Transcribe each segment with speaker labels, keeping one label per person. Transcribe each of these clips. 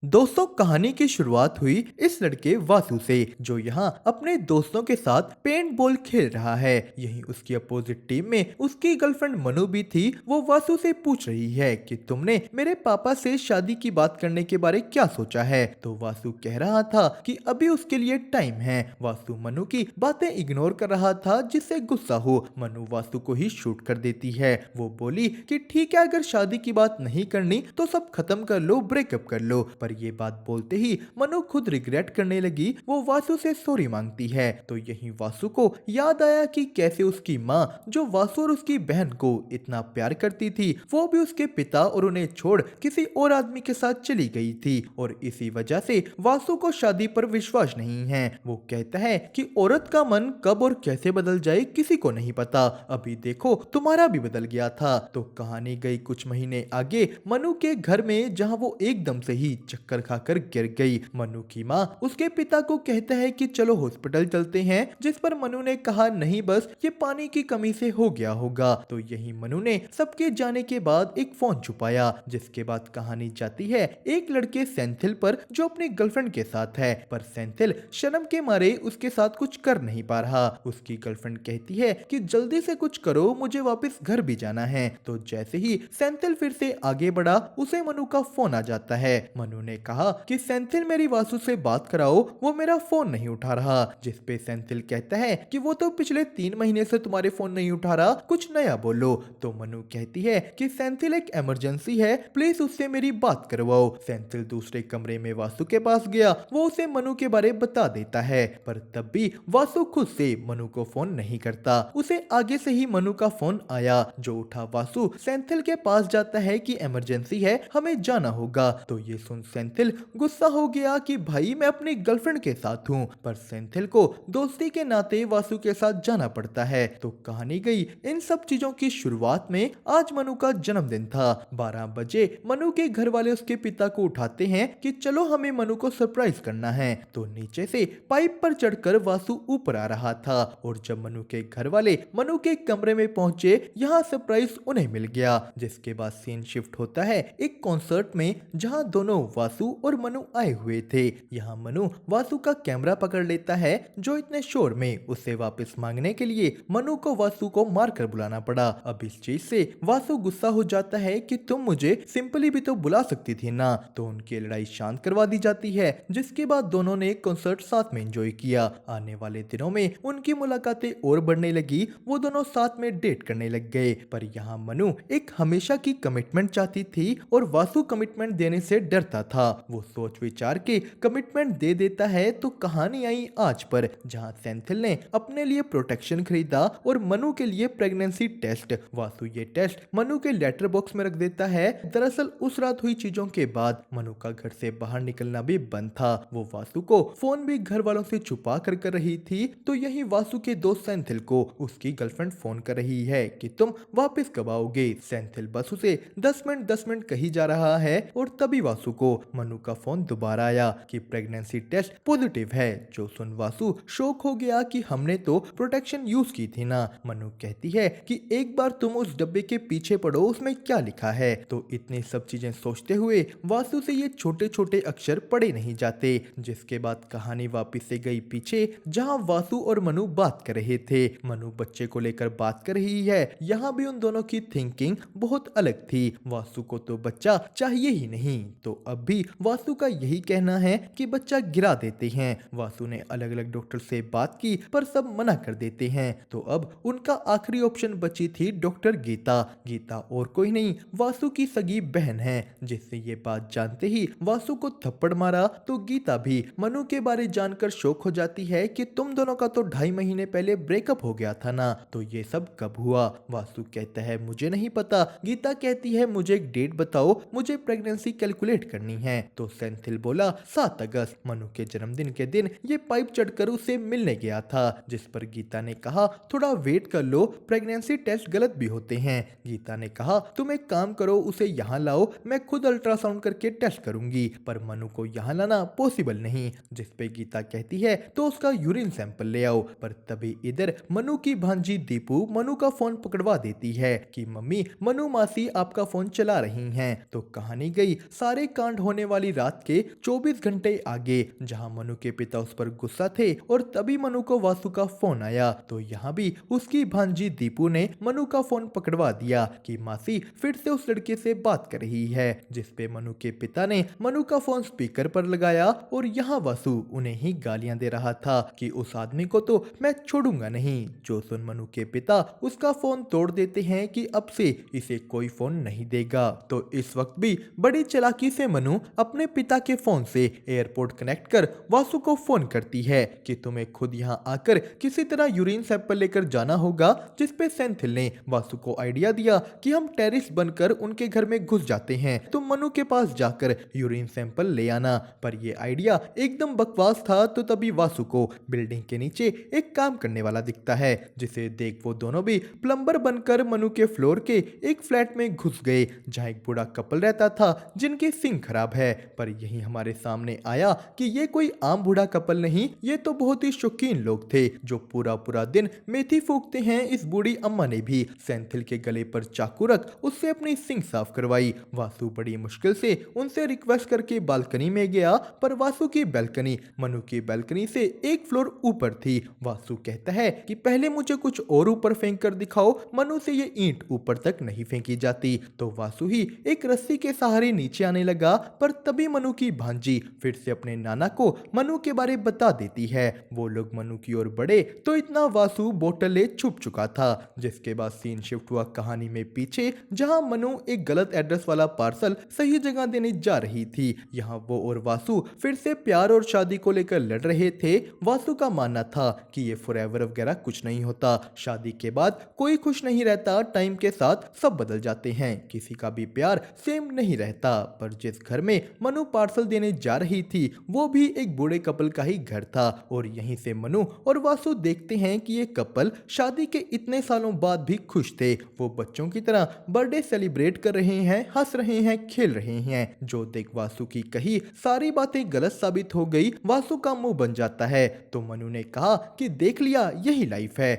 Speaker 1: दोस्तों, कहानी की शुरुआत हुई इस लड़के वासु से जो यहाँ अपने दोस्तों के साथ पेंट बॉल खेल रहा है। यहीं उसकी अपोजिट टीम में उसकी गर्लफ्रेंड मनु भी थी। वो वासु से पूछ रही है कि तुमने मेरे पापा से शादी की बात करने के बारे क्या सोचा है। तो वासु कह रहा था कि अभी उसके लिए टाइम है। वासु मनु की बातें इग्नोर कर रहा था जिससे गुस्सा हो मनु वासु को ही शूट कर देती है। वो बोली कि ठीक है, अगर शादी की बात नहीं करनी तो सब खत्म कर लो, ब्रेकअप कर लो। पर ये बात बोलते ही मनु खुद रिग्रेट करने लगी। वो वासु से सॉरी मांगती है। तो यही वासु को याद आया कि कैसे उसकी माँ जो वासु और उसकी बहन को इतना प्यार करती थी, वो भी उसके पिता और उन्हें छोड़ किसी और आदमी के साथ चली गई थी। और इसी वजह से वासु को शादी पर विश्वास नहीं है। वो कहता है कि औरत का मन कब और कैसे बदल जाए किसी को नहीं पता। अभी देखो तुम्हारा भी बदल गया था। तो कहानी गई कुछ महीने आगे मनु के घर में, जहां वो एकदम से ही चक्कर खाकर गिर गई। मनु की माँ उसके पिता को कहता है कि चलो हॉस्पिटल चलते हैं, जिस पर मनु ने कहा नहीं, बस ये पानी की कमी से हो गया होगा। तो यही मनु ने सबके जाने के बाद एक फोन छुपाया, जिसके बाद कहानी जाती है एक लड़के सेंथिल पर जो अपनी गर्लफ्रेंड के साथ है। पर सेंथिल शर्म के मारे उसके साथ कुछ कर नहीं पा रहा। उसकी गर्लफ्रेंड कहती है कि जल्दी से कुछ करो, मुझे वापस घर भी जाना है। तो जैसे ही सेंथिल फिर से आगे बढ़ा, उसे मनु का फोन आ जाता है। मनु ने कहा कि सेंथिल मेरी वासु से बात कराओ, वो मेरा फोन नहीं उठा रहा। जिस पे सेंथिल कहता है कि वो तो पिछले 3 महीने से तुम्हारे फोन नहीं उठा रहा, कुछ नया बोलो। तो मनु कहती है कि सेंथिल एक इमरजेंसी है, प्लीज उससे मेरी बात करवाओ। सेंथिल दूसरे कमरे में वासु के पास गया। वो उसे मनु के बारे बता देता है, पर तब भी वासु खुद से मनु को फोन नहीं करता। उसे आगे से ही मनु का फोन आया। जो उठा वासु सेंथिल के पास जाता है कि इमरजेंसी है, हमें जाना होगा। तो ये सुन सेंथिल गुस्सा हो गया कि भाई मैं अपनी गर्लफ्रेंड के साथ हूँ। पर सेंथिल को दोस्ती के नाते वासु के साथ जाना पड़ता है। तो कहानी गई इन सब चीजों की शुरुआत में। आज मनु का जन्मदिन था। 12 बजे मनु के घर वाले उसके पिता को उठाते हैं कि चलो हमें मनु को सरप्राइज करना है। तो नीचे से पाइप पर चढ़कर वासु ऊपर आ रहा था। और जब मनु के घर वाले मनु के कमरे में पहुंचे, यहाँ सरप्राइज उन्हें मिल गया। जिसके बाद सीन शिफ्ट होता है एक कॉन्सर्ट में, जहां दोनों वासु और मनु आए हुए थे। यहाँ मनु वासु का कैमरा पकड़ लेता है, जो इतने शोर में उसे वापस मांगने के लिए मनु को वासु को मारकर बुलाना पड़ा। अब इस चीज से वासु गुस्सा हो जाता है कि तुम मुझे सिंपली भी तो बुला सकती थी ना। तो उनकी लड़ाई शांत करवा दी जाती है, जिसके बाद दोनों ने कॉन्सर्ट साथ में एंजॉय किया। आने वाले दिनों में उनकी मुलाकातें और बढ़ने लगी। वो दोनों साथ में डेट करने लग गए। पर यहाँ मनु एक हमेशा की कमिटमेंट चाहती थी और वासु कमिटमेंट देने से डरता था। वो सोच विचार के कमिटमेंट दे देता है। तो कहानी आई आज पर, जहाँ सेंथिल ने अपने लिए प्रोटेक्शन खरीदा और मनु के लिए प्रेगनेंसी टेस्ट। वासु ये टेस्ट मनु के लेटर बॉक्स में रख देता है। दरअसल उस रात हुई चीजों के बाद मनु का घर से बाहर निकलना भी बंद था। वो वासु को फोन भी घर वालों से छुपा कर रही थी। तो यही वासु के दोस्त सेंथिल को उसकी गर्लफ्रेंड फोन कर रही है कि तुम वापस कब आओगे। सेंथिल बस उसे 10 मिनट कही जा रहा है। और तभी वासु को मनु का फोन दोबारा आया कि प्रेगनेंसी टेस्ट पॉजिटिव है। जो सुन वासु शॉक हो गया कि हमने तो प्रोटेक्शन यूज की थी ना। मनु कहती है कि एक बार तुम उस डब्बे के पीछे पढ़ो, उसमें क्या लिखा है। तो इतनी सब चीजें सोचते हुए वासु से ये छोटे छोटे अक्षर पढ़े नहीं जाते। जिसके बाद कहानी वापिस से गई पीछे, जहाँ वासु और मनु बात कर रहे थे। मनु बच्चे को लेकर बात कर रही है। यहाँ भी उन दोनों की थिंकिंग बहुत अलग थी। वासु को तो बच्चा चाहिए ही नहीं। तो अब भी वासु का यही कहना है कि बच्चा गिरा देते हैं। वासु ने अलग अलग डॉक्टर से बात की, पर सब मना कर देते हैं। तो अब उनका आखिरी ऑप्शन बची थी डॉक्टर गीता। गीता और कोई नहीं, वासु की सगी बहन है। जिससे ये बात जानते ही वासु को थप्पड़ मारा। तो गीता भी मनु के बारे जानकर शौक हो जाती है कि तुम दोनों का तो 2.5 महीने पहले ब्रेकअप हो गया था ना। तो ये सब कब हुआ। वासु कहता है मुझे नहीं पता। गीता कहती है मुझे एक डेट बताओ, मुझे प्रेगनेंसी कैलकुलेट करनी है। तो सेंथिल बोला 7 अगस्त, मनु के जन्मदिन के दिन ये पाइप चढ़कर उसे मिलने गया था। जिस पर गीता ने कहा थोड़ा वेट कर लो, प्रेगनेंसी टेस्ट गलत भी होते हैं। गीता ने कहा तुम एक काम करो, उसे यहाँ लाओ, मैं खुद अल्ट्रासाउंड करके टेस्ट करूंगी। पर मनु को यहाँ लाना पॉसिबल नहीं। जिस पे गीता कहती है तो उसका यूरिन सैंपल ले आओ। पर तभी इधर मनु की भांजी दीपू मनु का फोन पकड़वा देती है कि मम्मी, मनु मासी आपका फोन चला रही हैं। तो कहानी गई सारे कांड होने होने वाली रात के 24 घंटे आगे, जहां मनु के पिता उस पर गुस्सा थे और तभी मनु को वासु का फोन आया। तो यहाँ भी उसकी भांजी दीपू ने मनु का फोन पकड़वा दिया कि मासी फिर से उस लड़के से बात कर रही है, जिसपे मनु के पिता ने मनु का फोन स्पीकर पर लगाया और यहाँ वासु उन्हें ही गालियां दे रहा था कि उस आदमी को तो मैं छोड़ूंगा नहीं। जो सुन मनु के पिता उसका फोन तोड़ देते हैं कि अब से इसे कोई फोन नहीं देगा। तो इस वक्त भी बड़ी चालाकी से मनु अपने पिता के फोन से एयरपोर्ट कनेक्ट कर वासु को फोन करती है कि तुम्हें खुद यहाँ आकर किसी तरह यूरिन सैंपल लेकर जाना होगा, जिसपे सेंथिल ने वासु को आइडिया दिया कि हम टेररिस्ट बनकर उनके घर में घुस जाते हैं, तुम मनु के पास जाकर यूरिन सैंपल ले आना। पर ये आइडिया एकदम बकवास था। तो तभी वासु को बिल्डिंग के नीचे एक काम करने वाला दिखता है, जिसे देख वो दोनों भी प्लम्बर बनकर मनु के फ्लोर के एक फ्लैट में घुस गए, जहां एक बूढ़ा कपल रहता था जिनकी सिंक खराब है। पर यही हमारे सामने आया कि ये कोई आम बूढ़ा कपल नहीं, ये तो बहुत ही शौकीन लोग थे जो पूरा पूरा दिन मेथी फूकते हैं। इस बूढ़ी अम्मा ने भी सेंथिल के गले पर चाकू रख उससे अपनी सिंक साफ करवाई। वासु बड़ी मुश्किल से उनसे रिक्वेस्ट करके बालकनी में गया, पर वासु की बालकनी मनु की बालकनी से एक फ्लोर ऊपर थी। वासु कहता है कि पहले मुझे कुछ और ऊपर फेंक कर दिखाओ, मनु से ये ईंट ऊपर तक नहीं फेंकी जाती। तो वासु ही एक रस्सी के सहारे नीचे आने लगा, पर तभी मनु की भांजी फिर से अपने नाना को मनु के बारे बता देती है। वो लोग मनु की ओर बढ़े तो इतना वासु बोतल ले छुप चुका था। जिसके बाद सीन शिफ्ट हुआ कहानी में पीछे, जहां मनु एक गलत एड्रेस वाला पार्सल सही जगह देने जा रही थी। यहाँ वो और वासु फिर से प्यार और शादी को लेकर लड़ रहे थे। वासु का मानना था कि ये फॉरएवर वगैरह कुछ नहीं होता, शादी के बाद कोई खुश नहीं रहता, टाइम के साथ सब बदल जाते हैं, किसी का भी प्यार सेम नहीं रहता। पर जिस घर में मनु पार्सल देने जा रही थी वो भी एक बूढ़े कपल का ही घर था, और यहीं से मनु और वासु देखते हैं कि ये कपल शादी के इतने सालों बाद भी खुश थे। वो बच्चों की तरह बर्थडे सेलिब्रेट कर रहे हैं, हंस रहे हैं, खेल रहे हैं। जो देख वासु की कही सारी बातें गलत साबित हो गई। वासु का मुंह बन जाता है। तो मनु ने कहा कि देख लिया, यही लाइफ है।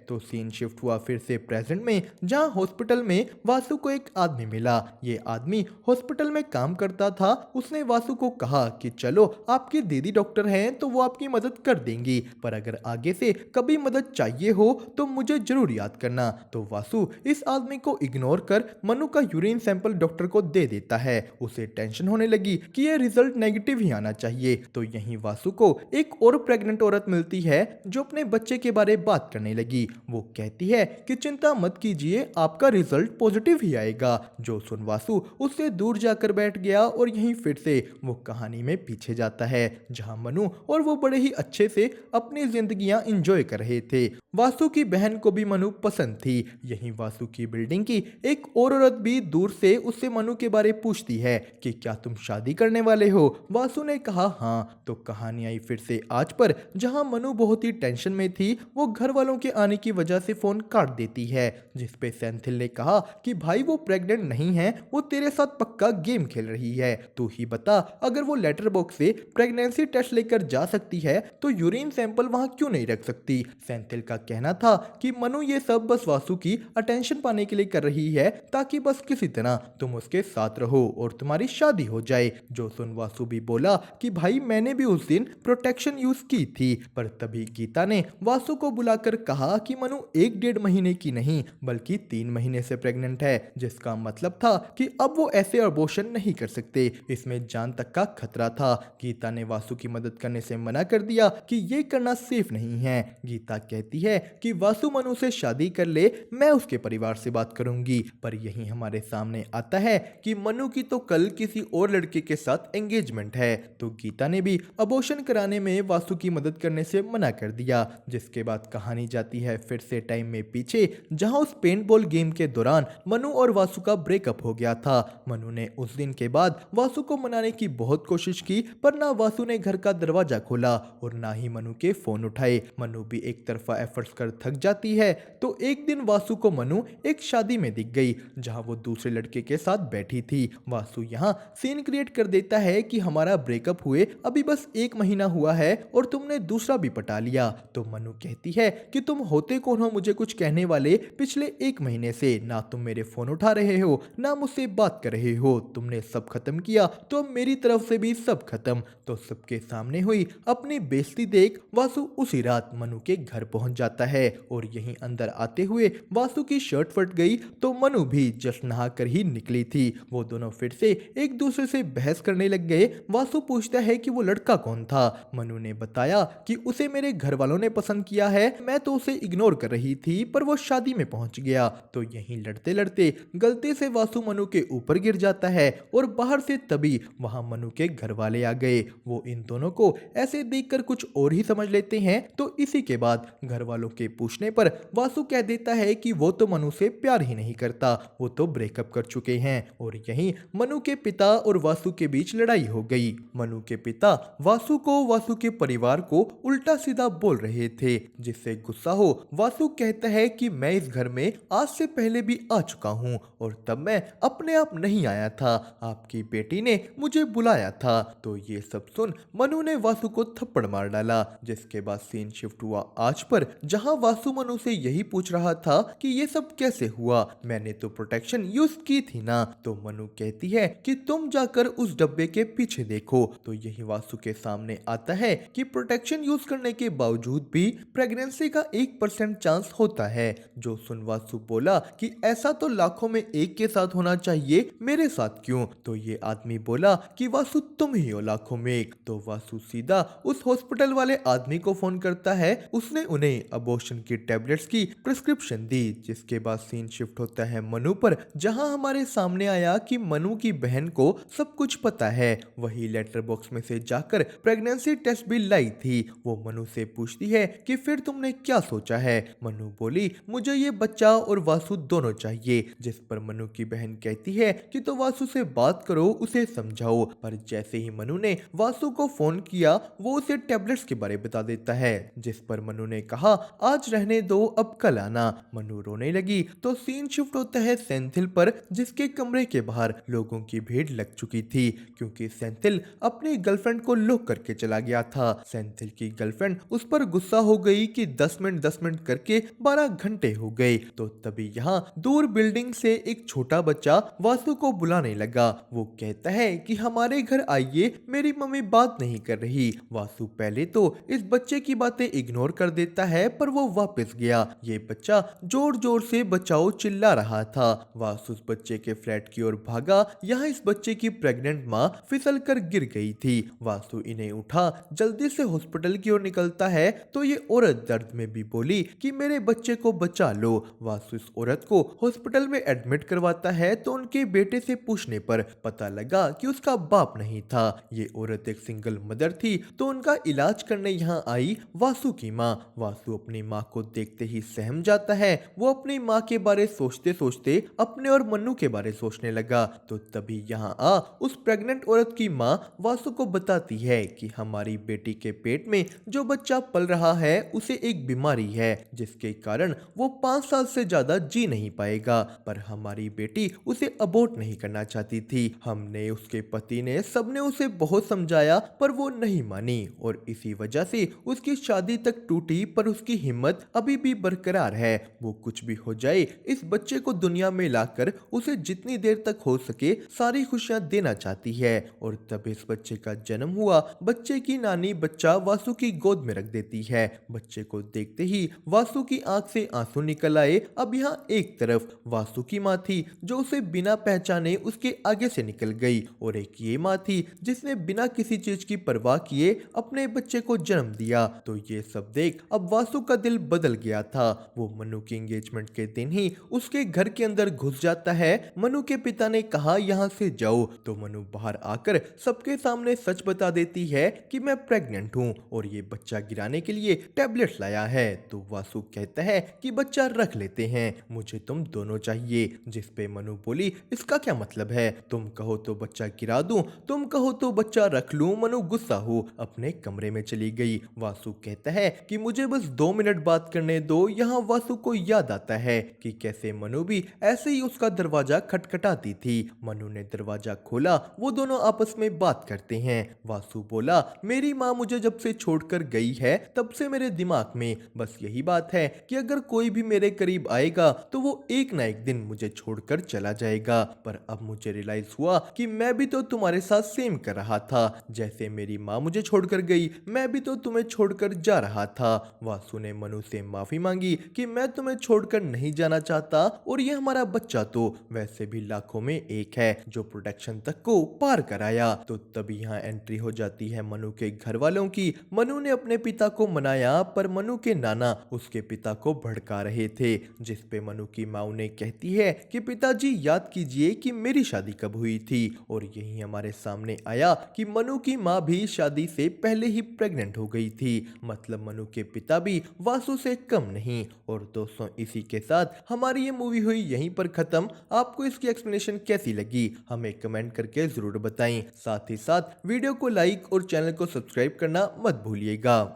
Speaker 1: तो सीन शिफ्ट हुआ फिर से प्रेजेंट में, जहां हॉस्पिटल में वासु को एक आदमी मिला। ये आदमी हॉस्पिटल में काम करता था। उसने वासु को कहा कि चलो आपकी दीदी डॉक्टर हैं तो वो आपकी मदद कर देंगी, पर अगर आगे से कभी मदद चाहिए हो तो मुझे जरूर याद करना। तो वासु इस आदमी को इग्नोर कर मनु का यूरिन सैंपल डॉक्टर को दे देता है। उसे टेंशन होने लगी कि ये रिजल्ट नेगेटिव ही आना चाहिए। तो यहीं वासु को एक और प्रेग्नेंट औरत मिलती है जो अपने बच्चे के बारे बात करने लगी। वो कहती है कि चिंता मत कीजिए, आपका रिजल्ट पॉजिटिव ही आएगा। जो सुन वासु उससे दूर जाकर बैठ गया, और यहीं फिर से वो कहानी में पीछे जाता है, जहां मनु और वो बड़े ही अच्छे से अपनी जिंदगियां एंजॉय कर रहे थे। वासु की बहन को भी मनु पसंद थी। यहीं वासु की बिल्डिंग की एक और औरत भी दूर से उससे मनु के बारे पूछती है कि क्या तुम शादी करने वाले हो। वासु ने कहा हाँ। तो कहानी आई फिर से आज पर, जहां मनु बहुत ही टेंशन में थी। वो घर वालों के आने की वजह से फोन काट देती है, जिसपे सेंथिल ने कहा कि भाई वो प्रेग्नेंट नहीं है, वो तेरे साथ पक्का गेम खेल रही है। तू ही बता, अगर वो लेटर बॉक्स से प्रेगनेंसी टेस्ट लेकर जा सकती है तो यूरिन सैंपल वहां क्यों नहीं रख सकती। सेंथिल का कहना था कि मनु ये सब बस वासु की अटेंशन पाने के लिए कर रही है, ताकि बस किसी तरह तुम उसके साथ रहो और तुम्हारी शादी हो जाए। जो सुन वासु भी बोला कि भाई मैंने भी उस दिन प्रोटेक्शन यूज की थी। पर तभी गीता ने वासु को बुलाकर कहा कि मनु 1-1.5 महीने की नहीं बल्कि 3 महीने से प्रेग्नेंट है, जिसका मतलब था कि अब वो ऐसे अबॉर्शन नहीं कर सकते, इसमें जान तक का खतरा था। गीता ने वासु की मदद करने से मना कर दिया कि ये करना सेफ नहीं है। गीता कहती है कि वासु मनु से शादी कर ले, मैं उसके परिवार से बात करूंगी। पर यही हमारे सामने आता है कि मनु की तो कल किसी और लड़के के साथ एंगेजमेंट है। तो गीता ने भी अबॉर्शन कराने में वासु की मदद करने से मना कर दिया। जिसके बाद कहानी जाती है फिर से टाइम में पीछे, जहां उस पेंटबॉल गेम के दौरान मनु और वासु का ब्रेकअप हो गया था। मनु ने उस दिन के बाद वासु को मनाने की बहुत कोशिश की, पर ना वासु ने घर का दरवाजा खोला और ना ही मनु के फोन उठाए। मनु भी एक तरफा एफर्ट्स कर थक जाती है। तो एक दिन वासु को मनु एक शादी में दिख गई, जहां वो दूसरे लड़के के साथ बैठी थी। वासु यहाँ सीन क्रिएट कर देता है कि हमारा ब्रेकअप हुए अभी बस 1 महीना हुआ है और तुमने दूसरा भी पटा लिया। तो मनु कहती है कि तुम होते होते कौन हो मुझे कुछ कहने वाले? पिछले 1 महीने से ना तुम मेरे फ़ोन उठा रहे हो, ना मुझसे बात कर रहे हो। तुमने सब खत्म किया तो अब मेरी तरफ से भी सब खत्म। तो सबके सामने हुई अपनी बेइज्जती देख वासु उसी रात मनु के घर पहुंच जाता है और यहीं अंदर आते हुए वासु की शर्ट फट गई तो मनु भी जस्ट नहा कर ही निकली थी। वो दोनों फिर से एक दूसरे से बहस करने लग गए। वासु पूछता है कि वो लड़का कौन था। मनु ने बताया कि उसे मेरे घर वालों ने पसंद किया है, मैं तो उसे इग्नोर कर रही थी पर वो शादी में पहुंच गया। तो यहीं लड़ते लड़ते गलती से वासु मनु के ऊपर गिर जाता है और बाहर से तभी वहां मनु के घर वाले आ गए। वो इन दोनों को ऐसे देखकर कुछ और ही समझ लेते हैं। तो इसी के बाद घर वालों के पूछने पर वासु कह देता है कि वो तो मनु से प्यार ही नहीं करता, वो तो ब्रेकअप कर चुके हैं। और यहीं मनु के पिता और वासु के बीच लड़ाई हो गई। मनु के पिता वासु को वासु के परिवार को उल्टा सीधा बोल रहे थे, जिससे गुस्सा हो वासु कहता है कि मैं इस घर में आज से पहले भी आ चुका हूँ और तब मैं अपने आप नहीं आया था, आपकी बेटी ने मुझे बुलाया था। तो ये सब सुन मनु ने वासु को थप्पड़ मार डाला, जिसके बाद सीन शिफ्ट हुआ आज पर, जहां वासु मनु से यही पूछ रहा था कि ये सब कैसे हुआ, मैंने तो प्रोटेक्शन यूज की थी ना। तो मनु कहती है कि तुम जाकर उस डब्बे के पीछे देखो। तो यही वासु के सामने आता है कि प्रोटेक्शन यूज करने के बावजूद भी प्रेगनेंसी का 1% चांस होता है। जो सुन वासु बोला कि ऐसा तो लाखों में एक के साथ होना चाहिए, मेरे साथ क्यों? तो ये आदमी बोला कि वासु तुम ही हो लाखों में एक। तो वासु सीधा उस हॉस्पिटल वाले आदमी को फोन करता है। उसने उन्हें अबॉर्शन की टैबलेट्स की प्रिस्क्रिप्शन दी, जिसके बाद सीन शिफ्ट होता है मनु पर, जहां हमारे सामने आया कि मनु की बहन को सब कुछ पता है। वही लेटर बॉक्स में से जाकर प्रेगनेंसी टेस्ट भी लाई थी। वो मनु से पूछती है कि फिर तुमने क्या सोचा है? मनु बोली मुझे ये बच्चा और वासु दोनों चाहिए, जिस पर मनु की बहन कहती है कि तो वासु से बात करो, उसे समझाओ। पर जैसे ही मनु ने वासु को फोन किया वो उसे टैबलेट्स के बारे बता देता है, जिस पर मनु ने कहा आज रहने दो, अब कल आना। मनु रोने लगी। तो सीन शिफ्ट होता है सेंथिल पर, जिसके कमरे के बाहर लोगों की भीड़ लग चुकी थी, क्योंकि सेंथिल अपनी गर्लफ्रेंड को लॉक करके चला गया था। सेंथिल की गर्लफ्रेंड उस पर गुस्सा हो गई कि 10 मिनट करके 12 घंटे हो गए। तो तभी यहाँ दूर बिल्डिंग से एक छोटा बच्चा वासु को बुलाने लगा। वो कहता है कि हमारे घर आइए, मेरी मम्मी बात नहीं कर रही। वासु पहले तो इस बच्चे की बातें इग्नोर कर देता है, पर वो वापस गया। ये बच्चा जोर जोर से बचाओ चिल्ला रहा था। वासु उस बच्चे के फ्लैट की ओर भागा। यहाँ इस बच्चे की प्रेग्नेंट माँ फिसल कर गिर गई थी। वासु इन्हें उठा जल्दी से हॉस्पिटल की ओर निकलता है। तो ये औरत दर्द में भी बोली कि मेरे बच्चे को बचा लो। वासु इस औरत को हॉस्पिटल में एडमिट करवाता है। तो उनके बेटे से पूछने पर पता लगा कि उसका बाप नहीं था, ये औरत एक सिंगल मदर थी। तो उनका इलाज करने यहाँ आई वासु की माँ। वासु अपनी माँ को देखते ही सहम जाता है। वो अपनी माँ के बारे सोचते सोचते अपने और मन्नू के बारे सोचने लगा। तो तभी यहाँ आ उस प्रेग्नेंट औरत की माँ वासु को बताती है कि हमारी बेटी के पेट में जो बच्चा पल रहा है उसे एक बीमारी है, जिसके कारण वो 5 साल से ज्यादा जी नहीं पाएगा। पर हमारी बेटी उसे अबॉर्ट नहीं करना चाहती थी। हमने, उसके पति ने, सबने उसे बहुत समझाया पर वो नहीं मानी और इसी वजह से उसकी शादी तक टूटी। पर उसकी हिम्मत अभी भी बरकरार है। वो कुछ भी हो जाए इस बच्चे को दुनिया में लाकर उसे जितनी देर तक हो सके सारी खुशियां देना चाहती है। और तब इस बच्चे का जन्म हुआ। बच्चे की नानी बच्चा वासु की गोद में रख देती है। बच्चे को देखते ही वासु की आंख से आंसू निकल आए। अब यहाँ एक तरफ वासु की माँ थी जो उसे बिना पहचाने उसके आगे से निकल गई, और एक ये माँ थी जिसने बिना किसी चीज की परवाह किए अपने बच्चे को जन्म दिया। तो ये सब देख अब वासु का दिल बदल गया था। वो मनु की एंगेजमेंट के दिन ही उसके घर के अंदर घुस जाता है। मनु के पिता ने कहा यहाँ से जाओ। तो मनु बाहर आकर सबके सामने सच बता देती है कि मैं प्रेग्नेंट हूँ और ये बच्चा गिराने के लिए टैबलेट लाया है। तो वासु कहता है कि बच्चा रख लेते हैं, मुझे तुम दोनों चाहिए। जिस पे मनु बोली इसका क्या मतलब है, तुम कहो तो बच्चा गिरा दूं, तुम कहो तो बच्चा रख लूं। मनु गुस्सा हो अपने कमरे में चली गई। वासु कहता है कि मुझे बस 2 मिनट बात करने दो। यहाँ वासु को याद आता है कि कैसे मनु भी ऐसे ही उसका दरवाजा खटखटाती थी। मनु ने दरवाजा खोला। वो दोनों आपस में बात करते हैं। वासु बोला मेरी माँ मुझे जब से छोड़कर गई है तब से मेरे दिमाग में बस यही यही बात है कि अगर कोई भी मेरे करीब आएगा तो वो एक ना एक दिन मुझे छोड़कर चला जाएगा। पर अब मुझे रियलाइज हुआ कि मैं भी तो तुम्हारे साथ सेम कर रहा था। जैसे मेरी माँ मुझे छोड़कर गई, मैं भी तो तुम्हें छोड़कर जा रहा था। वासु ने मनु से माफी मांगी कि मैं तुम्हें छोड़कर नहीं जाना चाहता और ये हमारा बच्चा तो वैसे भी लाखों में एक है जो प्रोटेक्शन तक को पार कराया। तो तभी यहाँ एंट्री हो जाती है मनु के घर वालों की। मनु ने अपने पिता को मनाया पर मनु के नाना उसके पिता को भड़का रहे थे, जिस पे मनु की माँ उन्हें कहती है कि पिताजी याद कीजिए कि मेरी शादी कब हुई थी। और यही हमारे सामने आया कि मनु की माँ भी शादी से पहले ही प्रेग्नेंट हो गई थी। मतलब मनु के पिता भी वासु से कम नहीं। और दोस्तों इसी के साथ हमारी ये मूवी हुई यहीं पर खत्म। आपको इसकी एक्सप्लेनेशन कैसी लगी हमें कमेंट करके जरूर बताएं। साथ ही साथ वीडियो को लाइक और चैनल को सब्सक्राइब करना मत भूलिएगा।